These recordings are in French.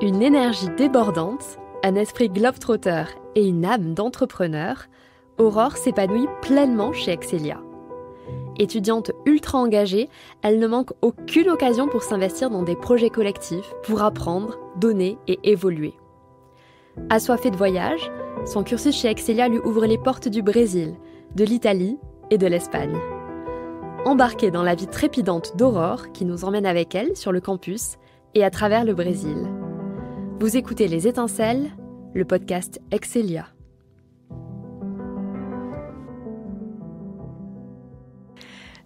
Une énergie débordante, un esprit globe-trotter et une âme d'entrepreneur, Aurore s'épanouit pleinement chez Excelia. Étudiante ultra engagée, elle ne manque aucune occasion pour s'investir dans des projets collectifs, pour apprendre, donner et évoluer. Assoiffée de voyage, son cursus chez Excelia lui ouvre les portes du Brésil, de l'Italie et de l'Espagne. Embarquée dans la vie trépidante d'Aurore, qui nous emmène avec elle sur le campus et à travers le Brésil. Vous écoutez Les Étincelles, le podcast Excelia.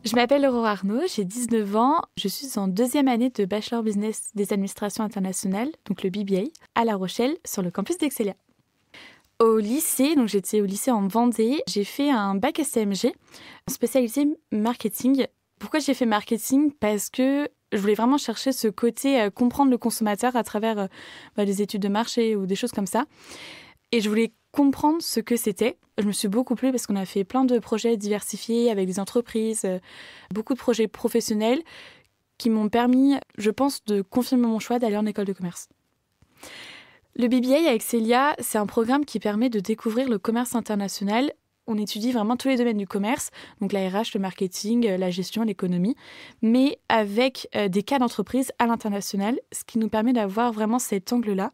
Je m'appelle Aurore Arnaud, j'ai 19 ans, je suis en deuxième année de Bachelor Business des Administrations Internationales, donc le BBA, à La Rochelle, sur le campus d'Excelia. Au lycée, donc j'étais au lycée en Vendée, j'ai fait un bac STMG, en spécialité marketing. Pourquoi j'ai fait marketing ? Parce que je voulais vraiment chercher ce côté comprendre le consommateur à travers des études de marché ou des choses comme ça. Et je voulais comprendre ce que c'était. Je me suis beaucoup plu parce qu'on a fait plein de projets diversifiés avec des entreprises, beaucoup de projets professionnels qui m'ont permis, je pense, de confirmer mon choix d'aller en école de commerce. Le BBA à Excelia, c'est un programme qui permet de découvrir le commerce international. On étudie vraiment tous les domaines du commerce, donc la RH, le marketing, la gestion, l'économie, mais avec des cas d'entreprise à l'international, ce qui nous permet d'avoir vraiment cet angle-là.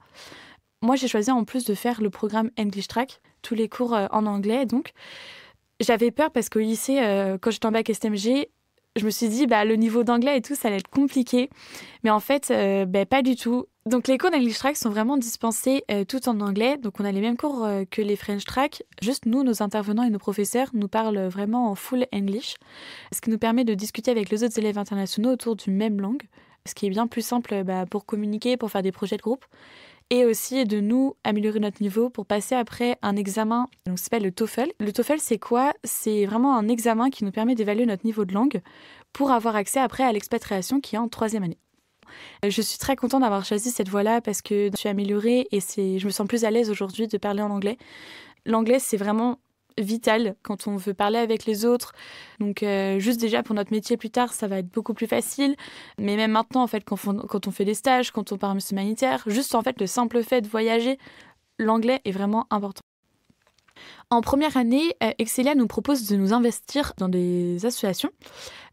Moi, j'ai choisi en plus de faire le programme English Track, tous les cours en anglais. Donc, j'avais peur parce qu'au lycée, quand j'étais en bac STMG, je me suis dit, le niveau d'anglais et tout, ça allait être compliqué. Mais en fait, pas du tout. Donc, les cours d'English Track sont vraiment dispensés tout en anglais. Donc, on a les mêmes cours que les French Track. Juste, nous, nos intervenants et nos professeurs nous parlent vraiment en full English. Ce qui nous permet de discuter avec les autres élèves internationaux autour d'une même langue. Ce qui est bien plus simple pour communiquer, pour faire des projets de groupe. Et aussi de nous améliorer notre niveau pour passer après un examen qui s'appelle le TOEFL. Le TOEFL, c'est quoi ? C'est vraiment un examen qui nous permet d'évaluer notre niveau de langue pour avoir accès après à l'expatriation qui est en 3e année. Je suis très contente d'avoir choisi cette voie-là parce que je suis améliorée et je me sens plus à l'aise aujourd'hui de parler en anglais. L'anglais, c'est vraiment vital quand on veut parler avec les autres. Donc juste déjà pour notre métier plus tard, ça va être beaucoup plus facile. Mais même maintenant, en fait, quand on fait des stages, quand on part en mission humanitaire, juste en fait le simple fait de voyager, l'anglais est vraiment important. En première année, Excelia nous propose de nous investir dans des associations.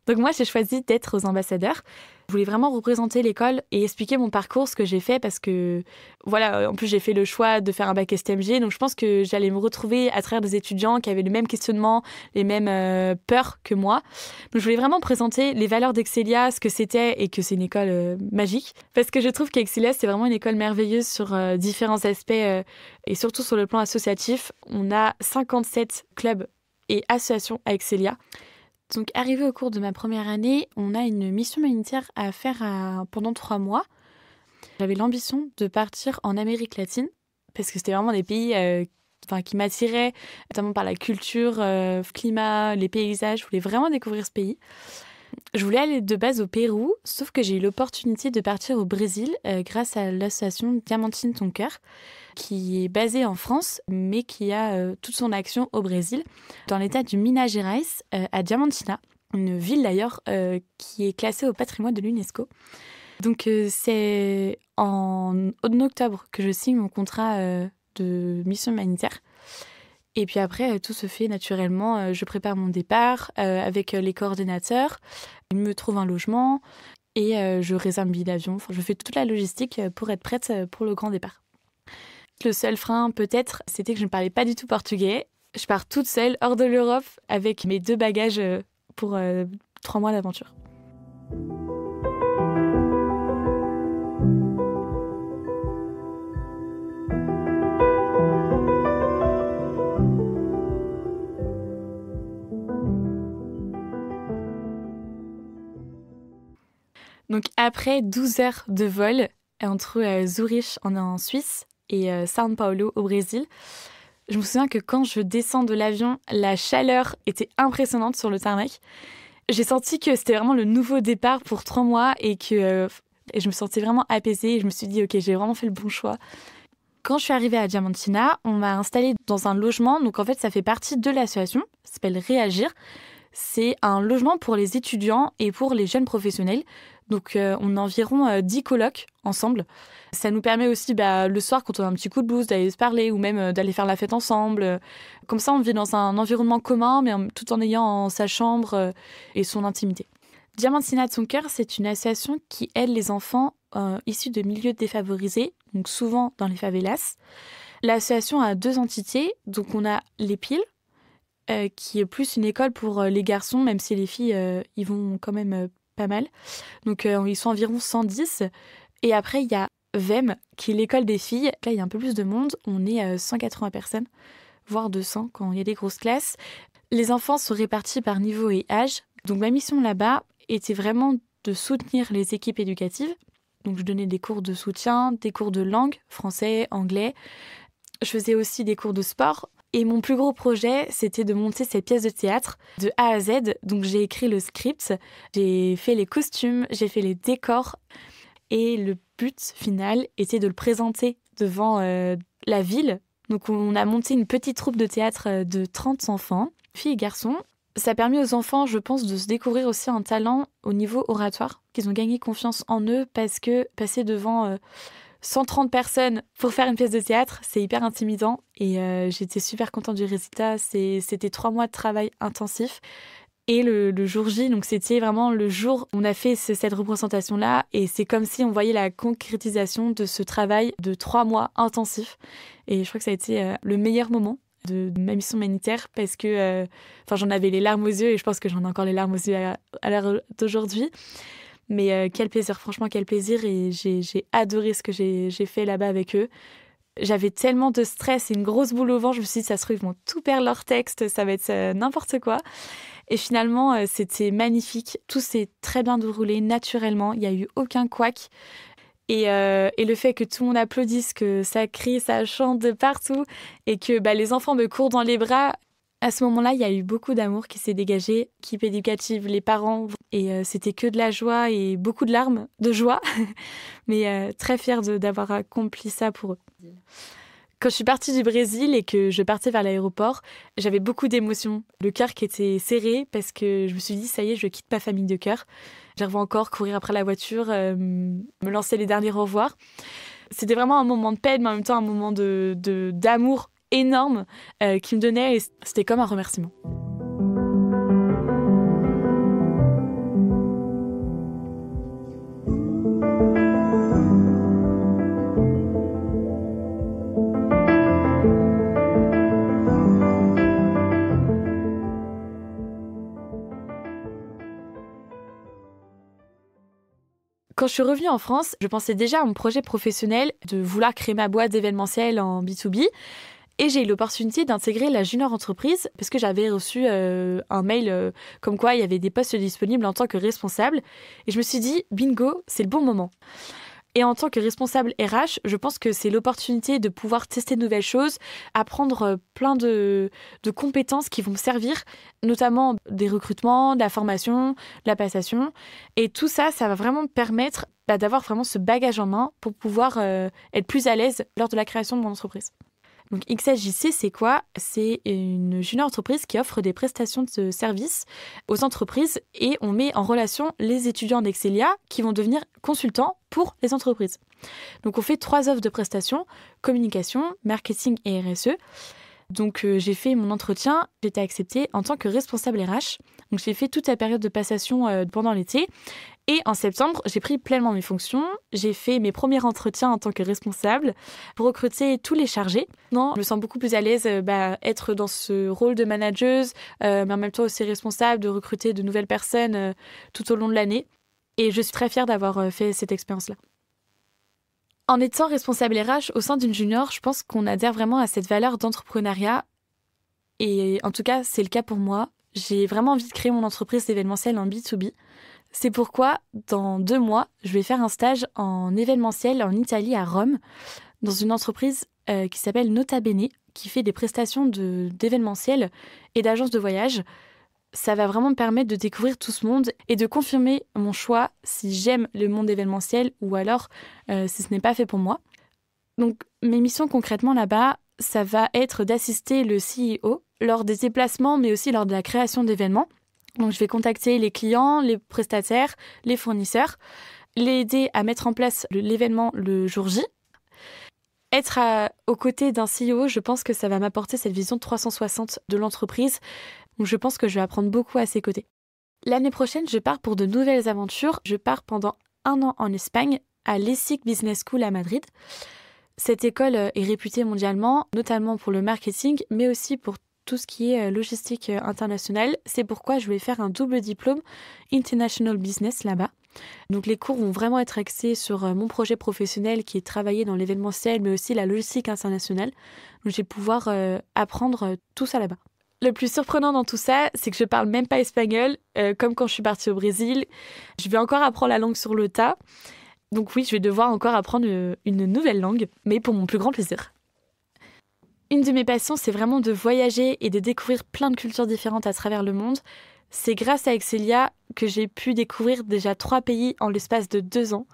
Donc moi, j'ai choisi d'être aux ambassadeurs. Je voulais vraiment représenter l'école et expliquer mon parcours, ce que j'ai fait, parce que, en plus, j'ai fait le choix de faire un bac STMG, donc je pense que j'allais me retrouver à travers des étudiants qui avaient le même questionnement, les mêmes peurs que moi. Donc je voulais vraiment présenter les valeurs d'Excelia, ce que c'était et que c'est une école magique, parce que je trouve qu'Excelia, c'est vraiment une école merveilleuse sur différents aspects et surtout sur le plan associatif. On a 57 clubs et associations à Excelia. Donc, arrivé au cours de ma première année, on a une mission humanitaire à faire pendant 3 mois. J'avais l'ambition de partir en Amérique latine, parce que c'était vraiment des pays qui m'attiraient, notamment par la culture, le climat, les paysages. Je voulais vraiment découvrir ce pays. Je voulais aller de base au Pérou, sauf que j'ai eu l'opportunité de partir au Brésil grâce à l'association Diamantine Ton Cœur, qui est basée en France, mais qui a toute son action au Brésil, dans l'état du Minas Gerais, à Diamantina, une ville d'ailleurs qui est classée au patrimoine de l'UNESCO. Donc c'est en octobre que je signe mon contrat de mission humanitaire. Et puis après, tout se fait naturellement. Je prépare mon départ avec les coordinateurs. Ils me trouvent un logement et je réserve un billet d'avion. Je fais toute la logistique pour être prête pour le grand départ. Le seul frein, peut-être, c'était que je ne parlais pas du tout portugais. Je pars toute seule, hors de l'Europe, avec mes 2 bagages pour 3 mois d'aventure. Donc après 12 heures de vol entre Zurich en Suisse et São Paulo au Brésil, je me souviens que quand je descends de l'avion, la chaleur était impressionnante sur le tarmac. J'ai senti que c'était vraiment le nouveau départ pour 3 mois et que je me sentais vraiment apaisée. Et je me suis dit, ok, j'ai vraiment fait le bon choix. Quand je suis arrivée à Diamantina, on m'a installée dans un logement. Donc en fait, ça fait partie de l'association. Ça s'appelle Réagir. C'est un logement pour les étudiants et pour les jeunes professionnels. Donc, on a environ 10 colocs ensemble. Ça nous permet aussi, le soir, quand on a un petit coup de blues, d'aller se parler ou même d'aller faire la fête ensemble. Comme ça, on vit dans un environnement commun, mais tout en ayant sa chambre et son intimité. Diamantina de son cœur, c'est une association qui aide les enfants issus de milieux défavorisés, donc souvent dans les favelas. L'association a 2 entités. Donc, on a les Piles, qui est plus une école pour les garçons, même si les filles y vont quand même pas mal. Donc, ils sont environ 110. Et après, il y a VEM, qui est l'école des filles. Là, il y a un peu plus de monde. On est 180 personnes, voire 200 quand il y a des grosses classes. Les enfants sont répartis par niveau et âge. Donc, ma mission là-bas était vraiment de soutenir les équipes éducatives. Donc, je donnais des cours de soutien, des cours de langue, français, anglais. Je faisais aussi des cours de sport. Et mon plus gros projet, c'était de monter cette pièce de théâtre de A à Z. Donc, j'ai écrit le script, j'ai fait les costumes, j'ai fait les décors. Et le but final était de le présenter devant la ville. Donc, on a monté une petite troupe de théâtre de 30 enfants, filles et garçons. Ça a permis aux enfants, je pense, de se découvrir aussi un talent au niveau oratoire, qu'ils ont gagné confiance en eux parce que passer devant 130 personnes pour faire une pièce de théâtre, c'est hyper intimidant. Et j'étais super contente du résultat. C'était 3 mois de travail intensif. Et le jour J, donc c'était vraiment le jour où on a fait cette représentation-là. Et c'est comme si on voyait la concrétisation de ce travail de 3 mois intensif. Et je crois que ça a été le meilleur moment de ma mission humanitaire parce que j'en avais les larmes aux yeux et je pense que j'en ai encore les larmes aux yeux à l'heure d'aujourd'hui. Mais quel plaisir, franchement, quel plaisir. Et j'ai adoré ce que j'ai fait là-bas avec eux. J'avais tellement de stress et une grosse boule au ventre. Je me suis dit, ça se trouve, ils vont tout perdre leur texte, ça va être n'importe quoi. Et finalement, c'était magnifique. Tout s'est très bien déroulé naturellement. Il n'y a eu aucun couac. Et le fait que tout le monde applaudisse, que ça crie, ça chante de partout et que les enfants me courent dans les bras, à ce moment-là, il y a eu beaucoup d'amour qui s'est dégagé, l'équipe éducative, les parents, et c'était que de la joie et beaucoup de larmes de joie, mais très fière d'avoir accompli ça pour eux. Quand je suis partie du Brésil et que je partais vers l'aéroport, j'avais beaucoup d'émotions. Le cœur qui était serré parce que je me suis dit, ça y est, je quitte ma famille de cœur. J'arrivais encore courir après la voiture, me lancer les derniers au revoir. C'était vraiment un moment de paix, mais en même temps un moment d'amour énorme qui me donnait. Et c'était comme un remerciement. Quand je suis revenue en France, je pensais déjà à mon projet professionnel de vouloir créer ma boîte d'événementiel en B2B. Et j'ai eu l'opportunité d'intégrer la Junior Entreprise parce que j'avais reçu un mail comme quoi il y avait des postes disponibles en tant que responsable. Et je me suis dit, bingo, c'est le bon moment. Et en tant que responsable RH, je pense que c'est l'opportunité de pouvoir tester de nouvelles choses, apprendre plein de compétences qui vont me servir, notamment des recrutements, de la formation, de la passation. Et tout ça, ça va vraiment me permettre d'avoir vraiment ce bagage en main pour pouvoir être plus à l'aise lors de la création de mon entreprise. Donc XSJC, c'est quoi ? C'est une junior entreprise qui offre des prestations de services aux entreprises et on met en relation les étudiants d'Excelia qui vont devenir consultants pour les entreprises. Donc on fait 3 offres de prestations, communication, marketing et RSE. Donc j'ai fait mon entretien, j'ai été acceptée en tant que responsable RH. Donc j'ai fait toute la période de passation pendant l'été. Et en septembre, j'ai pris pleinement mes fonctions. J'ai fait mes premiers entretiens en tant que responsable pour recruter tous les chargés. Non, je me sens beaucoup plus à l'aise être dans ce rôle de manageuse, mais en même temps aussi responsable de recruter de nouvelles personnes tout au long de l'année. Et je suis très fière d'avoir fait cette expérience-là. En étant responsable RH au sein d'une junior, je pense qu'on adhère vraiment à cette valeur d'entrepreneuriat. Et en tout cas, c'est le cas pour moi. J'ai vraiment envie de créer mon entreprise d'événementiel en B2B. C'est pourquoi, dans 2 mois, je vais faire un stage en événementiel en Italie, à Rome, dans une entreprise qui s'appelle Nota Bene, qui fait des prestations d'événementiel et d'agences de voyage. Ça va vraiment me permettre de découvrir tout ce monde et de confirmer mon choix si j'aime le monde événementiel ou alors si ce n'est pas fait pour moi. Donc, mes missions concrètement là-bas, ça va être d'assister le CEO lors des déplacements, mais aussi lors de la création d'événements. Donc je vais contacter les clients, les prestataires, les fournisseurs, les aider à mettre en place l'événement le jour J. Être aux côtés d'un CEO, je pense que ça va m'apporter cette vision 360 de l'entreprise. Donc je pense que je vais apprendre beaucoup à ses côtés. L'année prochaine, je pars pour de nouvelles aventures. Je pars pendant 1 an en Espagne, à l'ESSEC Business School à Madrid. Cette école est réputée mondialement, notamment pour le marketing, mais aussi pour tout ce qui est logistique internationale. C'est pourquoi je voulais faire un double diplôme International Business là-bas. Donc les cours vont vraiment être axés sur mon projet professionnel qui est travailler dans l'événementiel, mais aussi la logistique internationale. Donc je vais pouvoir apprendre tout ça là-bas. Le plus surprenant dans tout ça, c'est que je parle même pas espagnol, comme quand je suis partie au Brésil. Je vais encore apprendre la langue sur le tas. Donc oui, je vais devoir encore apprendre une nouvelle langue, mais pour mon plus grand plaisir. Une de mes passions, c'est vraiment de voyager et de découvrir plein de cultures différentes à travers le monde. C'est grâce à Excelia que j'ai pu découvrir déjà 3 pays en l'espace de 2 ans.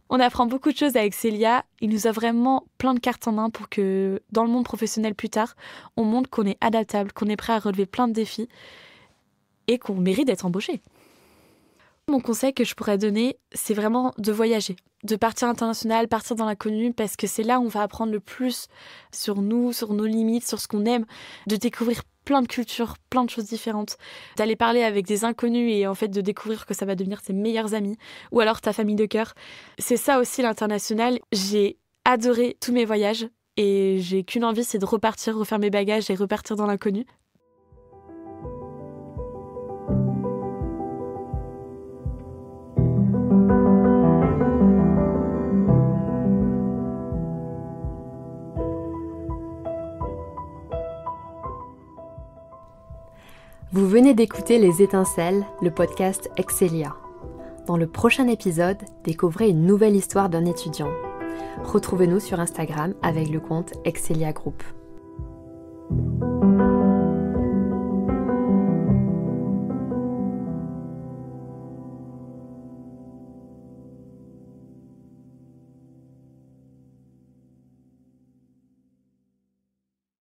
On apprend beaucoup de choses à Excelia. Il nous a vraiment plein de cartes en main pour que, dans le monde professionnel plus tard, on montre qu'on est adaptable, qu'on est prêt à relever plein de défis et qu'on mérite d'être embauché. Mon conseil que je pourrais donner, c'est vraiment de voyager, de partir international, partir dans l'inconnu, parce que c'est là où on va apprendre le plus sur nous, sur nos limites, sur ce qu'on aime, de découvrir plein de cultures, plein de choses différentes, d'aller parler avec des inconnus et en fait de découvrir que ça va devenir tes meilleurs amis, ou alors ta famille de cœur. C'est ça aussi l'international. J'ai adoré tous mes voyages et j'ai qu'une envie, c'est de repartir, refaire mes bagages et repartir dans l'inconnu. Vous venez d'écouter Les Étincelles, le podcast Excelia. Dans le prochain épisode, découvrez une nouvelle histoire d'un étudiant. Retrouvez-nous sur Instagram avec le compte Excelia Group.